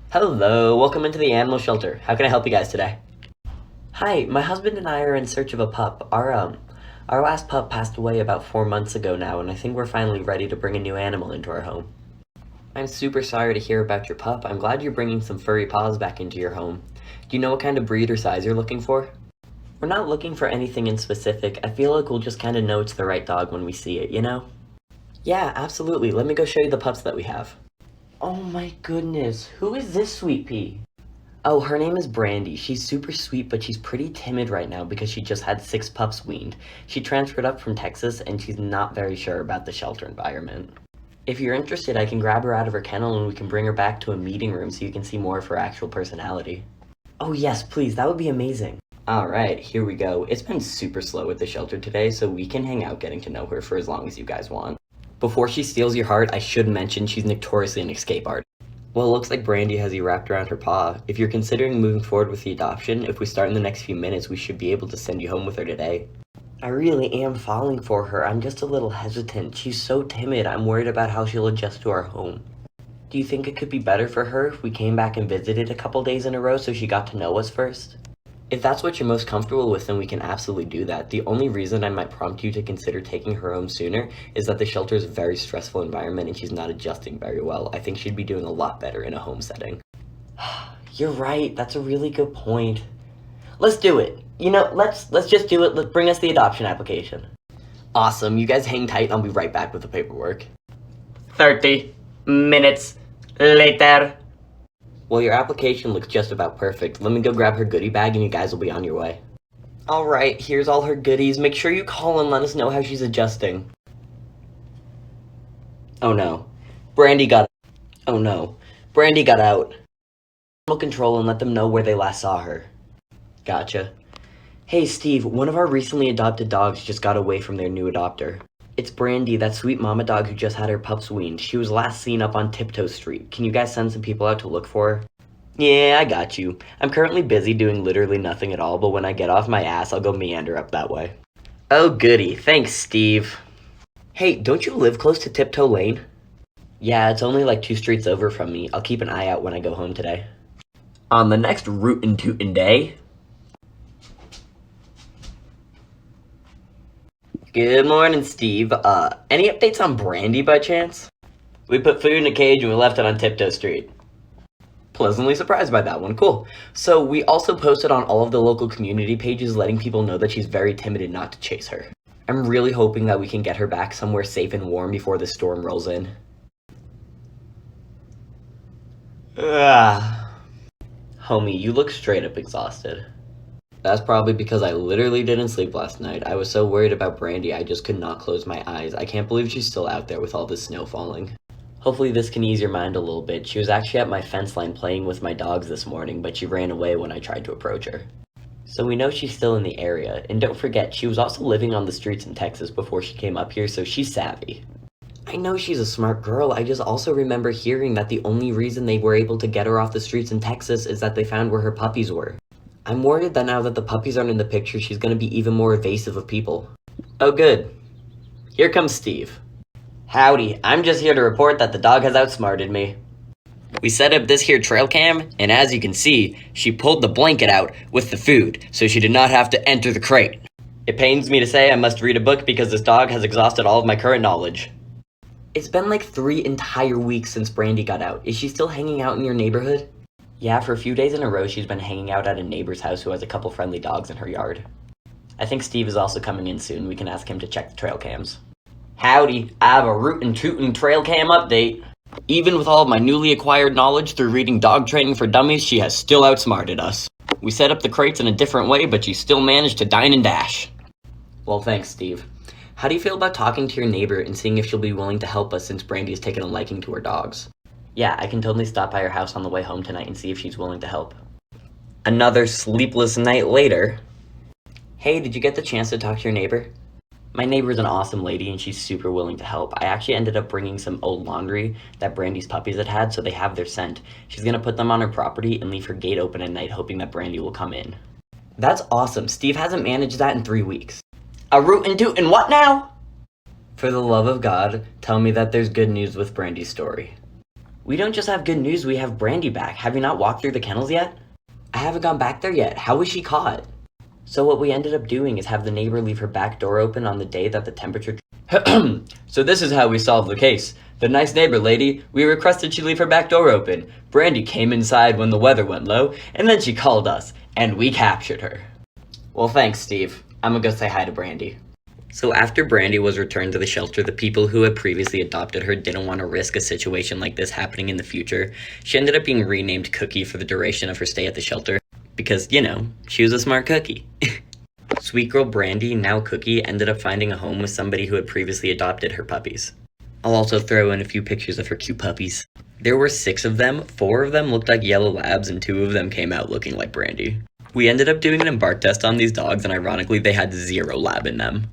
Hello, welcome into the animal shelter. How can I help you guys today? Hi, my husband and I are in search of a pup. Our last pup passed away about 4 months ago now, and I think we're finally ready to bring a new animal into our home. I'm super sorry to hear about your pup. I'm glad you're bringing some furry paws back into your home. Do you know what kind of breed or size you're looking for? We're not looking for anything in specific. I feel like we'll just kind of know it's the right dog when we see it, you know? Yeah, absolutely. Let me go show you the pups that we have. Oh my goodness, who is this sweet pea? Oh, her name is Brandi. She's super sweet, but she's pretty timid right now because she just had 6 pups weaned. She transferred up from Texas, and she's not very sure about the shelter environment. If you're interested, I can grab her out of her kennel and we can bring her back to a meeting room so you can see more of her actual personality. Oh yes, please, that would be amazing. Alright, here we go. It's been super slow at the shelter today, so we can hang out getting to know her for as long as you guys want. Before she steals your heart, I should mention she's notoriously an escape artist. Well, it looks like Brandi has you wrapped around her paw. If you're considering moving forward with the adoption, if we start in the next few minutes, we should be able to send you home with her today. I really am falling for her. I'm just a little hesitant. She's so timid. I'm worried about how she'll adjust to our home. Do you think it could be better for her if we came back and visited a couple days in a row so she got to know us first? If that's what you're most comfortable with, then we can absolutely do that. The only reason I might prompt you to consider taking her home sooner is that the shelter is a very stressful environment and she's not adjusting very well. I think she'd be doing a lot better in a home setting. You're right. That's a really good point. Let's do it. You know, let's just do it. Let's bring us the adoption application. Awesome. You guys hang tight. I'll be right back with the paperwork. 30 minutes later. Well, your application looks just about perfect. Let me go grab her goodie bag and you guys will be on your way. Alright, here's all her goodies. Make sure you call and let us know how she's adjusting. Oh no. Brandi got out. Animal control and let them know where they last saw her. Gotcha. Hey Steve, one of our recently adopted dogs just got away from their new adopter. It's Brandi, that sweet mama dog who just had her pups weaned. She was last seen up on Tiptoe Street. Can you guys send some people out to look for her? Yeah, I got you. I'm currently busy doing literally nothing at all, but when I get off my ass, I'll go meander up that way. Oh goody, thanks Steve. Hey, don't you live close to Tiptoe Lane? Yeah, it's only like 2 streets over from me. I'll keep an eye out when I go home today. On the next rootin' tootin' day. Good morning, Steve. Any updates on Brandi by chance? We put food in a cage and we left it on Tiptoe Street. Pleasantly surprised by that one. Cool. So we also posted on all of the local community pages letting people know that she's very timid and not to chase her. I'm really hoping that we can get her back somewhere safe and warm before the storm rolls in. Homie, you look straight up exhausted. That's probably because I literally didn't sleep last night. I was so worried about Brandi, I just could not close my eyes. I can't believe she's still out there with all this snow falling. Hopefully this can ease your mind a little bit. She was actually at my fence line playing with my dogs this morning, but she ran away when I tried to approach her. So we know she's still in the area, and don't forget, she was also living on the streets in Texas before she came up here, so she's savvy. I know she's a smart girl, I just also remember hearing that the only reason they were able to get her off the streets in Texas is that they found where her puppies were. I'm worried that now that the puppies aren't in the picture, she's gonna be even more evasive of people. Oh good. Here comes Steve. Howdy, I'm just here to report that the dog has outsmarted me. We set up this here trail cam, and as you can see, she pulled the blanket out with the food, so she did not have to enter the crate. It pains me to say I must read a book because this dog has exhausted all of my current knowledge. It's been like 3 entire weeks since Brandi got out. Is she still hanging out in your neighborhood? Yeah, for a few days in a row she's been hanging out at a neighbor's house who has a couple friendly dogs in her yard. I think Steve is also coming in soon. We can ask him to check the trail cams. Howdy, I have a rootin' tootin' trail cam update. Even with all of my newly acquired knowledge through reading Dog Training for Dummies, she has still outsmarted us. We set up the crates in a different way, but she still managed to dine and dash. Well, thanks, Steve. How do you feel about talking to your neighbor and seeing if she'll be willing to help us since Brandi has taken a liking to her dogs? Yeah, I can totally stop by her house on the way home tonight and see if she's willing to help. Another sleepless night later. Hey, did you get the chance to talk to your neighbor? My neighbor's an awesome lady and she's super willing to help. I actually ended up bringing some old laundry that Brandi's puppies had so they have their scent. She's gonna put them on her property and leave her gate open at night hoping that Brandi will come in. That's awesome. Steve hasn't managed that in 3 weeks. A rootin' tootin' what now? For the love of God, tell me that there's good news with Brandi's story. We don't just have good news, we have Brandi back. Have you not walked through the kennels yet? I haven't gone back there yet. How was she caught? So what we ended up doing is have the neighbor leave her back door open on the day that the temperature... So this is how we solved the case. The nice neighbor lady, we requested she leave her back door open. Brandi came inside when the weather went low, and then she called us, and we captured her. Well, thanks, Steve. I'm gonna go say hi to Brandi. So after Brandi was returned to the shelter, the people who had previously adopted her didn't want to risk a situation like this happening in the future. She ended up being renamed Cookie for the duration of her stay at the shelter. Because, you know, she was a smart cookie. Sweet girl Brandi, now Cookie, ended up finding a home with somebody who had previously adopted her puppies. I'll also throw in a few pictures of her cute puppies. There were 6 of them, 4 of them looked like yellow labs, and 2 of them came out looking like Brandi. We ended up doing an embark test on these dogs, and ironically they had 0 lab in them.